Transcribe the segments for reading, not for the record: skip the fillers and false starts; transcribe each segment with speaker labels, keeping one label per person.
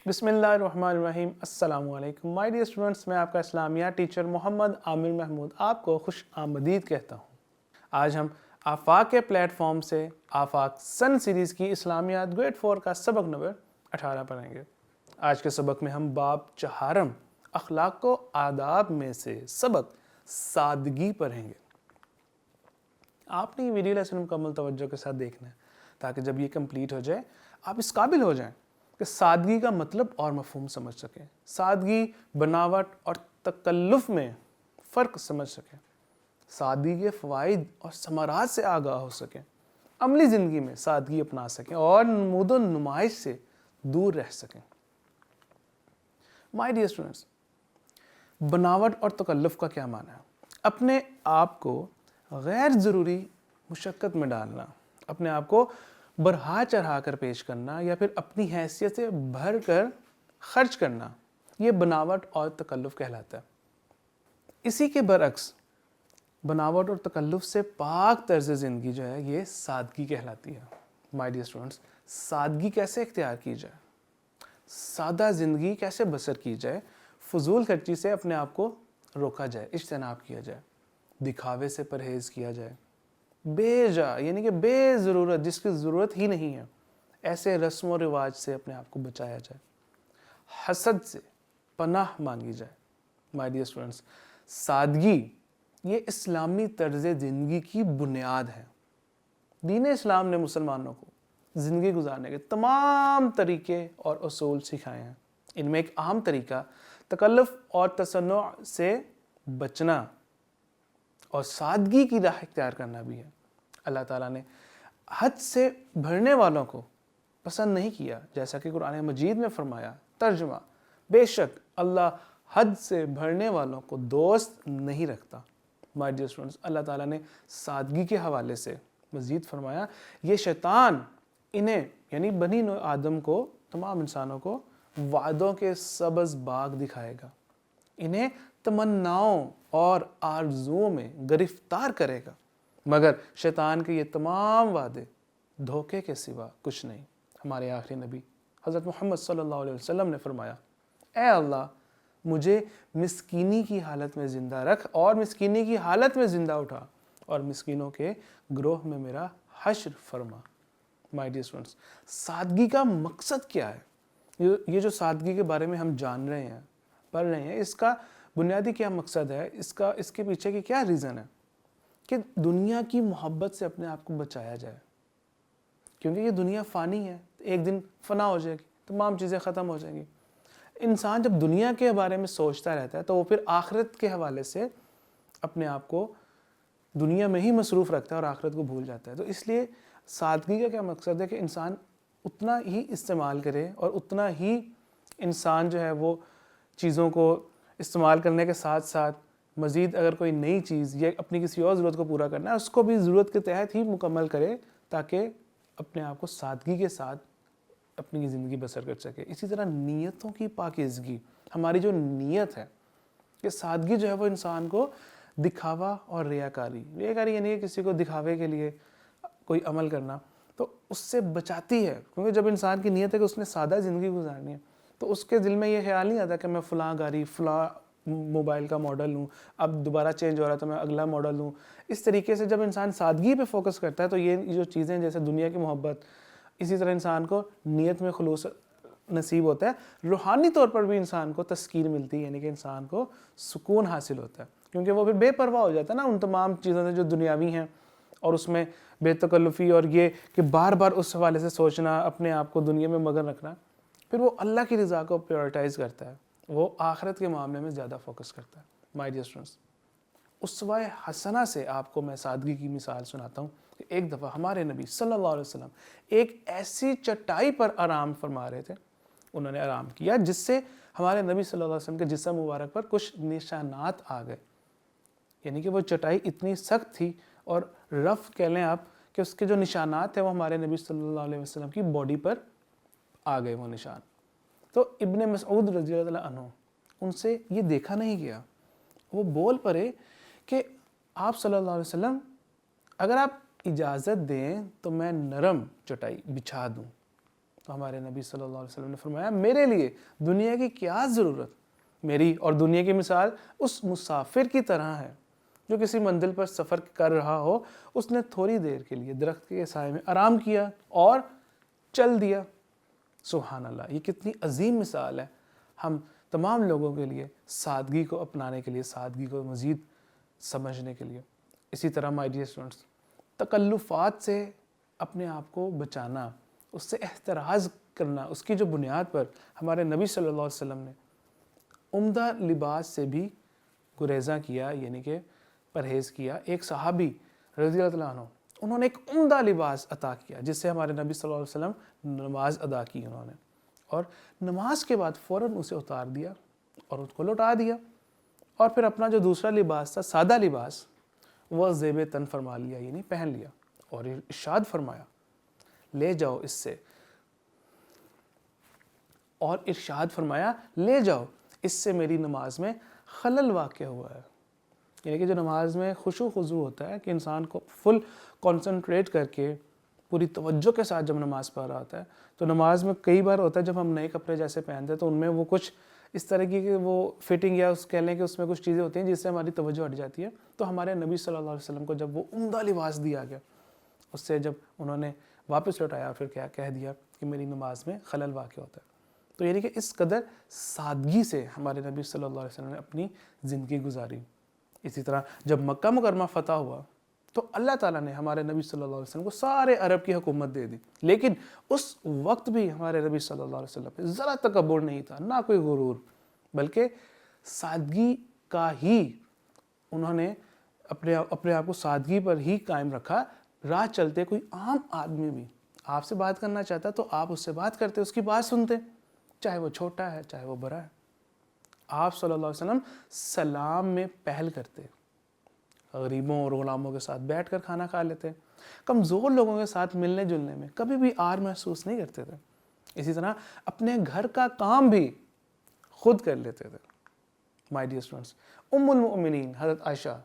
Speaker 1: بسم اللہ الرحمن الرحیم۔ السلام علیکم مائی ڈیئر اسٹوڈنٹس، میں آپ کا اسلامیہ ٹیچر محمد عامر محمود آپ کو خوش آمدید کہتا ہوں۔ آج ہم آفاق کے پلیٹ فارم سے آفاق سن سیریز کی اسلامیات گریڈ 4 کا سبق نمبر 18 پڑھیں گے۔ آج کے سبق میں ہم باب 4 اخلاق و آداب میں سے سبق سادگی پڑھیں گے۔ آپ نے یہ ویڈیو لیسن مکمل توجہ کے ساتھ دیکھنا ہے تاکہ جب یہ کمپلیٹ ہو جائے آپ اس قابل ہو جائیں کہ سادگی کا مطلب اور مفہوم سمجھ سکیں، سادگی، بناوٹ اور تکلف میں فرق سمجھ سکیں، سادگی کے فوائد اور ثمرات سے آگاہ ہو سکیں، عملی زندگی میں سادگی اپنا سکیں اور نمود و نمائش سے دور رہ سکیں۔ مائی ڈیئر اسٹوڈنٹس، بناوٹ اور تکلف کا کیا معنی ہے؟ اپنے آپ کو غیر ضروری مشقت میں ڈالنا، اپنے آپ کو بڑھا چڑھا کر پیش کرنا یا پھر اپنی حیثیت سے بھر کر خرچ کرنا، یہ بناوٹ اور تکلف کہلاتا ہے۔ اسی کے برعکس بناوٹ اور تکلف سے پاک طرز زندگی جو ہے یہ سادگی کہلاتی ہے۔ مائی ڈیئر اسٹوڈنٹس، سادگی کیسے اختیار کی جائے، سادہ زندگی کیسے بسر کی جائے، فضول خرچی سے اپنے آپ کو روکا جائے، اجتناب کیا جائے، دکھاوے سے پرہیز کیا جائے، بے جا یعنی کہ بے ضرورت جس کی ضرورت ہی نہیں ہے ایسے رسم و رواج سے اپنے آپ کو بچایا جائے، حسد سے پناہ مانگی جائے۔ مائی ڈیئر اسٹوڈنٹس، سادگی یہ اسلامی طرز زندگی کی بنیاد ہے۔ دین اسلام نے مسلمانوں کو زندگی گزارنے کے تمام طریقے اور اصول سکھائے ہیں۔ ان میں ایک اہم طریقہ تکلف اور تصنع سے بچنا اور سادگی کی راہ اختیار کرنا بھی ہے۔ اللہ تعالیٰ نے حد سے بھرنے والوں کو پسند نہیں کیا، جیسا کہ قرآن مجید میں فرمایا، ترجمہ، بے شک اللہ حد سے بھرنے والوں کو دوست نہیں رکھتا۔ مائی ڈیئر اسٹوڈنٹس، اللہ تعالیٰ نے سادگی کے حوالے سے مزید فرمایا، یہ شیطان انہیں یعنی بنی نوع آدم کو، تمام انسانوں کو وعدوں کے سبز باغ دکھائے گا، انہیں تمناؤں اور آرزوؤں میں گرفتار کرے گا، مگر شیطان کے یہ تمام وعدے دھوکے کے سوا کچھ نہیں۔ ہمارے آخری نبی حضرت محمد صلی اللہ علیہ وسلم نے فرمایا، اے اللہ مجھے مسکینی کی حالت میں زندہ رکھ اور مسکینی کی حالت میں زندہ اٹھا اور مسکینوں کے گروہ میں میرا حشر فرما۔ مائی ڈیئر اسٹوڈنٹس، سادگی کا مقصد کیا ہے؟ یہ جو سادگی کے بارے میں ہم جان رہے ہیں، پڑھ رہے ہیں، اس کا بنیادی کیا مقصد ہے، اس کے پیچھے کی کیا ریزن ہے کہ دنیا کی محبت سے اپنے آپ کو بچایا جائے، کیونکہ یہ دنیا فانی ہے، ایک دن فنا ہو جائے گی، تمام چیزیں ختم ہو جائیں گی۔ انسان جب دنیا کے بارے میں سوچتا رہتا ہے تو وہ پھر آخرت کے حوالے سے اپنے آپ کو دنیا میں ہی مصروف رکھتا ہے اور آخرت کو بھول جاتا ہے۔ تو اس لیے سادگی کا کیا مقصد ہے کہ انسان اتنا ہی استعمال کرے اور اتنا ہی انسان جو ہے وہ چیزوں کو استعمال کرنے کے ساتھ ساتھ مزید اگر کوئی نئی چیز یا اپنی کسی اور ضرورت کو پورا کرنا ہے اس کو بھی ضرورت کے تحت ہی مکمل کرے تاکہ اپنے آپ کو سادگی کے ساتھ اپنی زندگی بسر کر سکے۔ اسی طرح نیتوں کی پاکیزگی، ہماری جو نیت ہے کہ سادگی جو ہے وہ انسان کو دکھاوا اور ریاکاری یعنی کہ کسی کو دکھاوے کے لیے کوئی عمل کرنا، تو اس سے بچاتی ہے، کیونکہ جب انسان کی نیت ہے کہ اس نے سادہ زندگی گزارنی ہے تو اس کے دل میں یہ خیال نہیں آتا کہ میں فلاں گاڑی، فلاں موبائل کا ماڈل لوں، اب دوبارہ چینج ہو رہا تو میں اگلا ماڈل لوں۔ اس طریقے سے جب انسان سادگی پہ فوکس کرتا ہے تو یہ جو چیزیں جیسے دنیا کی محبت، اسی طرح انسان کو نیت میں خلوص نصیب ہوتا ہے، روحانی طور پر بھی انسان کو تسکین ملتی ہے، یعنی کہ انسان کو سکون حاصل ہوتا ہے، کیونکہ وہ پھر بے پرواہ ہو جاتا ہے نا ان تمام چیزوں سے جو دنیاوی ہیں، اور اس میں بے تکلفی اور یہ کہ بار بار اس حوالے سے سوچنا، اپنے آپ کو دنیا میں مگن رکھنا، پھر وہ اللہ کی رضا کو پریورٹائز کرتا ہے، وہ آخرت کے معاملے میں زیادہ فوکس کرتا ہے۔ مائی ڈیئر اسٹوڈنٹس، اسوہ حسنہ سے آپ کو میں سادگی کی مثال سناتا ہوں کہ ایک دفعہ ہمارے نبی صلی اللہ علیہ وسلم ایک ایسی چٹائی پر آرام فرما رہے تھے، انہوں نے آرام کیا جس سے ہمارے نبی صلی اللہ علیہ وسلم کے جسم مبارک پر کچھ نشانات آ گئے، یعنی کہ وہ چٹائی اتنی سخت تھی اور رف کہہ لیں آپ کہ اس کے جو نشانات ہیں وہ ہمارے نبی صلی اللہ علیہ وسلم کی باڈی پر آ گئے وہ نشان۔ تو ابن مسعود رضی اللہ عنہ ان سے یہ دیکھا نہیں گیا، وہ بول پڑے کہ آپ صلی اللہ علیہ وسلم اگر آپ اجازت دیں تو میں نرم چٹائی بچھا دوں، تو ہمارے نبی صلی اللہ علیہ وسلم نے فرمایا میرے لیے دنیا کی کیا ضرورت، میری اور دنیا کی مثال اس مسافر کی طرح ہے جو کسی منزل پر سفر کر رہا ہو، اس نے تھوڑی دیر کے لیے درخت کے سائے میں آرام کیا اور چل دیا۔ سبحان اللہ، یہ کتنی عظیم مثال ہے ہم تمام لوگوں کے لیے سادگی کو اپنانے کے لیے، سادگی کو مزید سمجھنے کے لیے۔ اسی طرح مائی ڈیئر اسٹوڈنٹس، تکلفات سے اپنے آپ کو بچانا، اس سے احتراز کرنا، اس کی جو بنیاد پر ہمارے نبی صلی اللہ علیہ وسلم نے عمدہ لباس سے بھی گریزاں کیا، یعنی کہ پرہیز کیا۔ ایک صحابی رضی اللہ عنہ، انہوں نے ایک عمدہ لباس عطا کیا جس سے ہمارے نبی صلی اللہ علیہ وسلم نماز ادا کی انہوں نے، اور نماز کے بعد فوراً اسے اتار دیا اور اس کو لوٹا دیا، اور پھر اپنا جو دوسرا لباس تھا، سادہ لباس، وہ زیب تن فرما لیا، یعنی پہن لیا، اور ارشاد فرمایا لے جاؤ اس سے، اور ارشاد فرمایا لے جاؤ اس سے میری نماز میں خلل واقع ہوا ہے۔ یعنی کہ جو نماز میں خشوع خضوع ہوتا ہے کہ انسان کو فل کنسنٹریٹ کر کے پوری توجہ کے ساتھ جب نماز پڑھ رہا ہوتا ہے، تو نماز میں کئی بار ہوتا ہے جب ہم نئے کپڑے جیسے پہنتے ہیں تو ان میں وہ کچھ اس طرح کی کہ وہ فٹنگ یا کہہ لیں کہ اس میں کچھ چیزیں ہوتی ہیں جس سے ہماری توجہ ہٹ جاتی ہے۔ تو ہمارے نبی صلی اللہ علیہ وسلم کو جب وہ عمدہ لباس دیا گیا، اس سے جب انہوں نے واپس لوٹایا، پھر کیا کہہ دیا کہ میری نماز میں خلل واقع ہوتا ہے۔ تو یعنی کہ اس قدر سادگی سے ہمارے نبی صلی اللہ علیہ وسلم نے اپنی زندگی گزاری۔ اسی طرح جب مکہ مکرمہ فتح ہوا تو اللہ تعالیٰ نے ہمارے نبی صلی اللہ علیہ وسلم کو سارے عرب کی حکومت دے دی، لیکن اس وقت بھی ہمارے نبی صلی اللہ علیہ وسلم پہ ذرا تکبر نہیں تھا، نہ کوئی غرور، بلکہ سادگی کا ہی انہوں نے اپنے آپ کو سادگی پر ہی قائم رکھا۔ راہ چلتے کوئی عام آدمی بھی آپ سے بات کرنا چاہتا تو آپ اس سے بات کرتے، اس کی بات سنتے، چاہے وہ چھوٹا ہے چاہے وہ بڑا ہے۔ آپ صلی اللہ علیہ وسلم سلام میں پہل کرتے، غریبوں اور غلاموں کے ساتھ بیٹھ کر کھانا کھا لیتے، کمزور لوگوں کے ساتھ ملنے جلنے میں کبھی بھی عار محسوس نہیں کرتے تھے۔ اسی طرح اپنے گھر کا کام بھی خود کر لیتے تھے۔ مائی ڈیئر اسٹوڈنٹس، ام المؤمنین حضرت عائشہ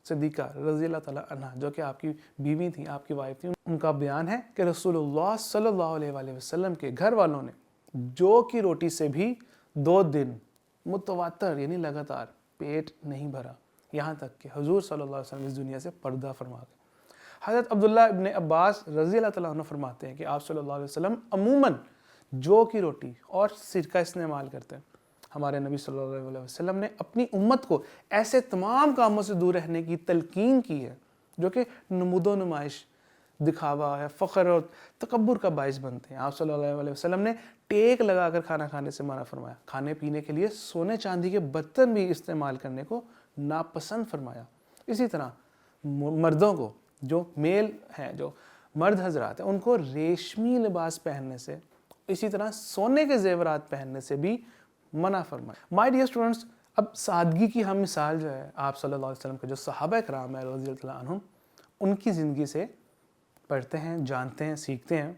Speaker 1: صدیقہ رضی اللہ تعالیٰ عنہ، جو کہ آپ کی بیوی تھیں، آپ کی وائف تھیں، ان کا بیان ہے کہ رسول اللہ صلی اللہ علیہ وآلہ وسلم کے گھر والوں نے جو کی روٹی سے بھی 2 دن متواتر یعنی لگاتار پیٹ نہیں بھرا، یہاں تک کہ حضور صلی اللہ علیہ وسلم اس دنیا سے پردہ فرما گئے۔ حضرت عبداللہ ابن عباس رضی اللہ تعالیٰ عنہ فرماتے ہیں کہ آپ صلی اللہ علیہ وسلم عموماً جو کی روٹی اور سرکہ استعمال کرتے ہیں۔ ہمارے نبی صلی اللہ علیہ وسلم نے اپنی امت کو ایسے تمام کاموں سے دور رہنے کی تلقین کی ہے جو کہ نمود و نمائش، دکھاوا ہے، فخر اور تکبر کا باعث بنتے ہیں۔ آپ صلی اللہ علیہ وسلم نے ٹیک لگا کر کھانا کھانے سے منع فرمایا، کھانے پینے کے لیے سونے چاندی کے برتن بھی استعمال کرنے کو ناپسند فرمایا۔ اسی طرح مردوں کو، جو میل ہیں، جو مرد حضرات ہیں، ان کو ریشمی لباس پہننے سے، اسی طرح سونے کے زیورات پہننے سے بھی منع فرمایا۔ مائی ڈیئر اسٹوڈنٹس، اب سادگی کی ہم مثال جو ہے آپ صلی اللہ علیہ وسلم کے جو صحابہ کرام ہیں رضی اللہ عنہم، ان کی زندگی سے پڑھتے ہیں، جانتے ہیں، سیکھتے ہیں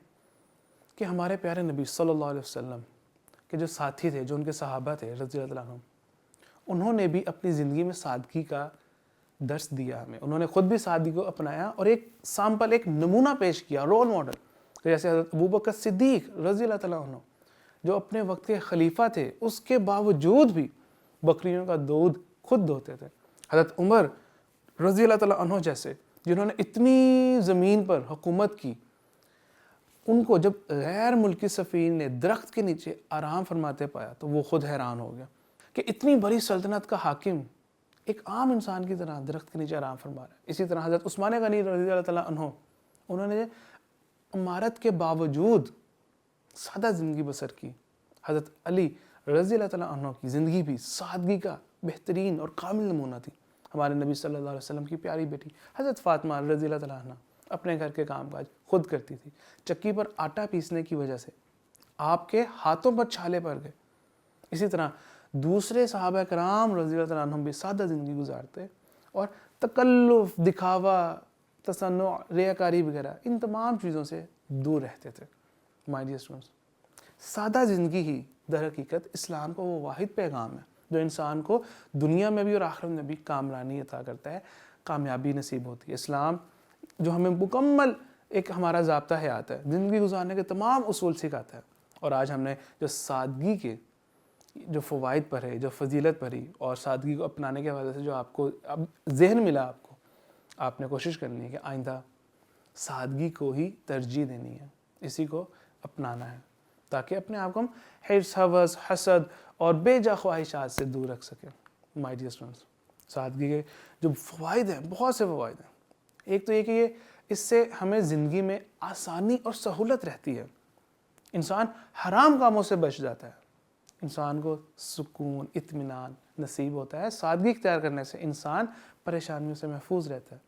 Speaker 1: کہ ہمارے پیارے نبی صلی اللہ علیہ وسلم کے جو ساتھی تھے، جو ان کے صحابہ تھے رضی اللہ عنہم، انہوں نے بھی اپنی زندگی میں سادگی کا درس دیا ہمیں۔ انہوں نے خود بھی سادگی کو اپنایا اور ایک سامپل، ایک نمونہ پیش کیا، رول ماڈل، جیسے حضرت ابوبکر صدیق رضی اللہ تعالیٰ عنہ، جو اپنے وقت کے خلیفہ تھے، اس کے باوجود بھی بکریوں کا دودھ خود دھوتے تھے۔ حضرت عمر رضی اللہ تعالیٰ عنہ جیسے، جنہوں نے اتنی زمین پر حکومت کی، ان کو جب غیر ملکی سفیر نے درخت کے نیچے آرام فرماتے پایا تو وہ خود حیران ہو گیا کہ اتنی بڑی سلطنت کا حاکم ایک عام انسان کی طرح درخت کے نیچے آرام فرما رہا ہے۔ اسی طرح حضرت عثمان غنی رضی اللہ تعالیٰ عنہ، انہوں نے امارت کے باوجود سادہ زندگی بسر کی۔ حضرت علی رضی اللہ تعالیٰ عنہ کی زندگی بھی سادگی کا بہترین اور کامل نمونہ تھی۔ ہمارے نبی صلی اللہ علیہ وسلم کی پیاری بیٹی حضرت فاطمہ رضی اللہ تعالیٰ عنہ اپنے گھر کے کام کاج خود کرتی تھی۔ چکی پر آٹا پیسنے کی وجہ سے آپ کے ہاتھوں پر چھالے پڑ گئے۔ اسی طرح دوسرے صحابہ کرام رضی اللہ تعالیٰ عنہ بھی سادہ زندگی گزارتے اور تکلف، دکھاوا، تصنع، ریاکاری وغیرہ ان تمام چیزوں سے دور رہتے تھے۔ مائی ڈیئر اسٹوڈنٹس، سادہ زندگی ہی در حقیقت اسلام کا وہ واحد پیغام ہے جو انسان کو دنیا میں بھی اور آخرت میں بھی کامرانی عطا کرتا ہے، کامیابی نصیب ہوتی ہے۔ اسلام جو ہمیں مکمل ایک ہمارا ضابطہ حیات ہے، زندگی گزارنے کے تمام اصول سکھاتا ہے۔ اور آج ہم نے جو سادگی کے جو فوائد پڑھے، جو فضیلت پڑھی، اور سادگی کو اپنانے کے حوالے سے جو آپ کو اب ذہن ملا، آپ نے کوشش کرنی ہے کہ آئندہ سادگی کو ہی ترجیح دینی ہے، اسی کو اپنانا ہے، تاکہ اپنے آپ کو ہم حرص، ہوس، حسد اور بے جا خواہشات سے دور رکھ سکیں۔ مائی ڈیئر اسٹوڈنٹس، سادگی کے جو فوائد ہیں، بہت سے فوائد ہیں۔ ایک تو یہ کہ یہ اس سے ہمیں زندگی میں آسانی اور سہولت رہتی ہے، انسان حرام کاموں سے بچ جاتا ہے، انسان کو سکون، اطمینان نصیب ہوتا ہے۔ سادگی اختیار کرنے سے انسان پریشانیوں سے محفوظ رہتا ہے۔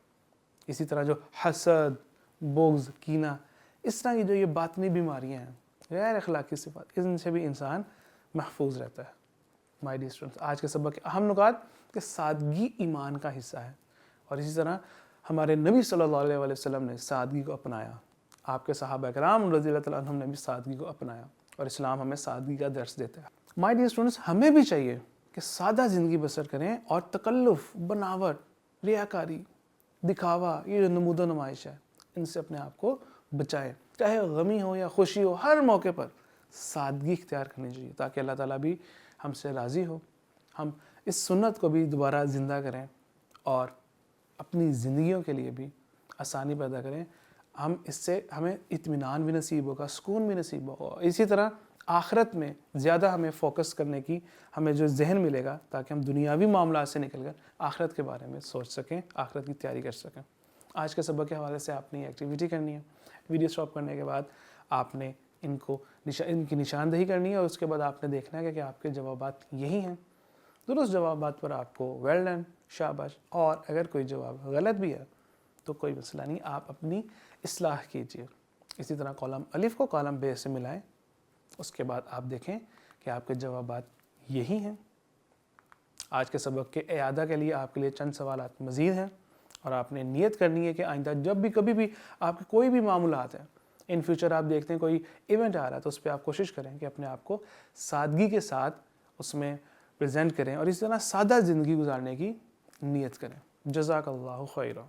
Speaker 1: اسی طرح جو حسد، بغض، کینہ، اس طرح کی جو یہ باطنی بیماریاں ہیں، غیر اخلاقی صفات، ان سے بھی انسان محفوظ رہتا ہے۔ مائی ڈیئر اسٹوڈنٹس، آج کے سبق کے اہم نکات کہ سادگی ایمان کا حصہ ہے، اور اسی طرح ہمارے نبی صلی اللہ علیہ وسلم نے سادگی کو اپنایا، آپ کے صحابہ کرام رضی اللہ تعالیٰ عنہم نے بھی سادگی کو اپنایا، اور اسلام ہمیں سادگی کا درس دیتا ہے۔ مائی ڈیئر اسٹوڈنٹس، ہمیں بھی چاہیے کہ سادہ زندگی بسر کریں، اور تکلف، بناوٹ، ریاکاری، دکھاوا، یہ جو نمود و نمائش ہے، ان سے اپنے آپ کو بچائیں۔ چاہے غمی ہو یا خوشی ہو، ہر موقع پر سادگی اختیار کرنی چاہیے، تاکہ اللہ تعالیٰ بھی ہم سے راضی ہو، ہم اس سنت کو بھی دوبارہ زندہ کریں، اور اپنی زندگیوں کے لیے بھی آسانی پیدا کریں۔ ہم اس سے ہمیں اطمینان بھی نصیب ہوگا، سکون بھی نصیب ہوگا، اسی طرح آخرت میں زیادہ ہمیں فوکس کرنے کی ہمیں جو ذہن ملے گا، تاکہ ہم دنیاوی معاملات سے نکل کر آخرت کے بارے میں سوچ سکیں، آخرت کی تیاری کر سکیں۔ آج کے سبق کے حوالے سے آپ نے یہ ایکٹیویٹی کرنی ہے۔ ویڈیو اسٹاپ کرنے کے بعد آپ نے ان کی نشاندہی کرنی ہے، اور اس کے بعد آپ نے دیکھنا ہے کہ آپ کے جوابات یہی ہیں۔ درست جوابات پر آپ کو ویل ڈن، شاباش، اور اگر کوئی جواب غلط بھی ہے تو کوئی مسئلہ نہیں، آپ اپنی اصلاح کیجیے۔ اسی طرح کالم الف کو کالم بے سے ملائیں، اس کے بعد آپ دیکھیں کہ آپ کے جوابات یہی ہیں۔ آج کے سبق کے اعادہ کے لیے آپ کے لیے چند سوالات مزید ہیں، اور آپ نے نیت کرنی ہے کہ آئندہ جب بھی کبھی بھی آپ کے کوئی بھی معاملات ہیں، ان فیوچر آپ دیکھتے ہیں کوئی ایونٹ آ رہا ہے، تو اس پہ آپ کوشش کریں کہ اپنے آپ کو سادگی کے ساتھ اس میں پریزنٹ کریں، اور اس طرح سادہ زندگی گزارنے کی نیت کریں۔ جزاک اللہ خیرہ۔